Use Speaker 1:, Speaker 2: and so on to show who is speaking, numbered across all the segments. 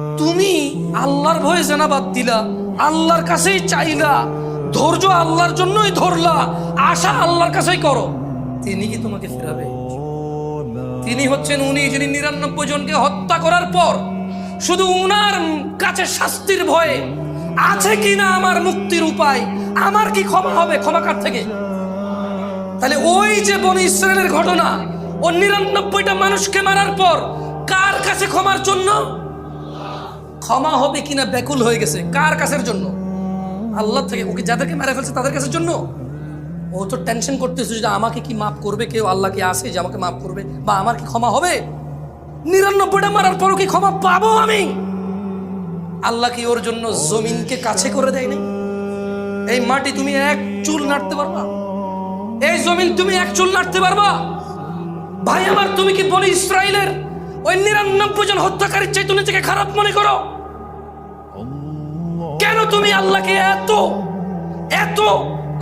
Speaker 1: তুমি আল্লাহর ভয়ে জেনা বাদ দিলা, আল্লাহর কাছেই চাইলা, ধৈর্য আল্লাহর জন্যই ধরলা, আশা আল্লাহর কাছেই করো, তিনি কি তোমাকে ফেরাবে? তিনি হচ্ছেন উনি যিনি ৯৯ জনকে হত্যা করার পর শুধু উনার কাছে শাস্তির ভয়ে আছে কিনা আমার মুক্তির উপায়, আমার কি ক্ষমা হবে, ক্ষমা কার থেকে? তাহলে ওই যে বনি ইসরায়েলের ঘটনা, ও ৯৯টা মানুষকে মারার পর কার কাছে ক্ষমার জন্য, ক্ষমা হবে কিনা ব্যাকুল হয়ে গেছে, কার কাছের জন্য? আল্লাহ থেকে। ওকে যাদেরকে মেরে ফেলছে তাদের কাছের জন্য। ও তো টেনশন করতেছে যে আমাকে কি মাফ করবে কেউ, আল্লাহ কি আসে যে আমাকে মাফ করবে, বা আমার কি ক্ষমা হবে? ৯৯টা মারার পরও কি ক্ষমা পাবো আমি? আল্লাহ কি ওর জন্য জমিনকে কাছে করে দেয় নাই? এই মাটি তুমি এক চুল নাড়তে পারবা? এই জমিন তুমি এক চুল নাড়তে পারবা? ভাই আমার, তুমি কি বনি ইসরায়েলের ওই ৯৯ জন হত্যাকারীর চাইতে নিজেকে খারাপ মনে করো? কেন তুমি আল্লাহকে এত এত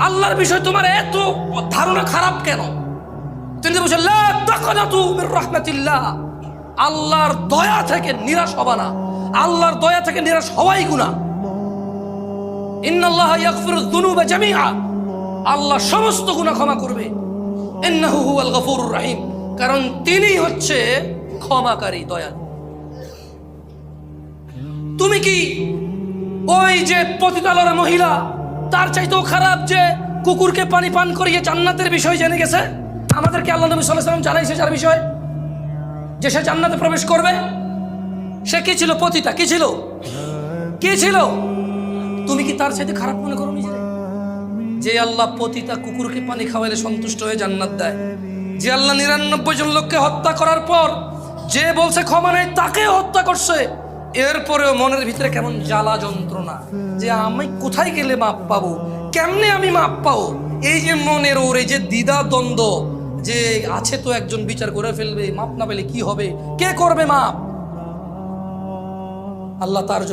Speaker 1: আল্লাহর বিষয় তোমার এত ধারণা খারাপ কেন? তিনি বলছেন লা তাকনাতু মির রাহমাতিল্লাহ, আল্লাহর দয়া থেকে নিরাশ হবা না। আল্লাহর দয়া থেকে নিরাশ হওয়াই গুনাহ। ইন্নাল্লাহা ইয়াগফিরুয যুনুবা জামিআ, আল্লাহ সমস্ত গুনাহ ক্ষমা করবে। ইন্নাহু হুয়াল গফুরুর রহিম, কারণ তিনি হচ্ছে ক্ষমাকারী, দয়ালু। তুমি কি ওই যে পতিতালয়ের মহিলা তার চাইতেও খারাপ যে কুকুরকে পানি পান করিয়ে জান্নাতের বিষয় জেনে গেছে? আমাদেরকে আল্লাহ নবী সাল্লাল্লাহু আলাইহি ওয়াসাল্লাম জানাইছে যার বিষয় যে সে জান্নাতে প্রবেশ করবে। সে কি ছিল? পতিতা। কি ছিল? কি ছিল? তুমি কি তার চাইতে খারাপ মনে করো নিজেরে? যে আল্লাহ পতিতা কুকুরকে পানি খাওয়াইলে সন্তুষ্ট হয়ে জান্নাত দেয়, যে আল্লাহ ৯৯ জন লোককে হত্যা করার পর যে বলছে ক্ষমা নাই তাকে হত্যা করছে, এরপরেও মনের ভিতরে কেমন জ্বালা যন্ত্রণা যে আমি কোথায় গেলে মাপ পাবো, কেমনে আমি মাপ পাবো, এই যে মনের ওর এই যে দ্বিধা দ্বন্দ্ব যে আছে, তো একজন বিচার করে ফেলবে, মাপ না পেলে কি হবে, কে করবে মাপ? আল্লাহ তার জন্য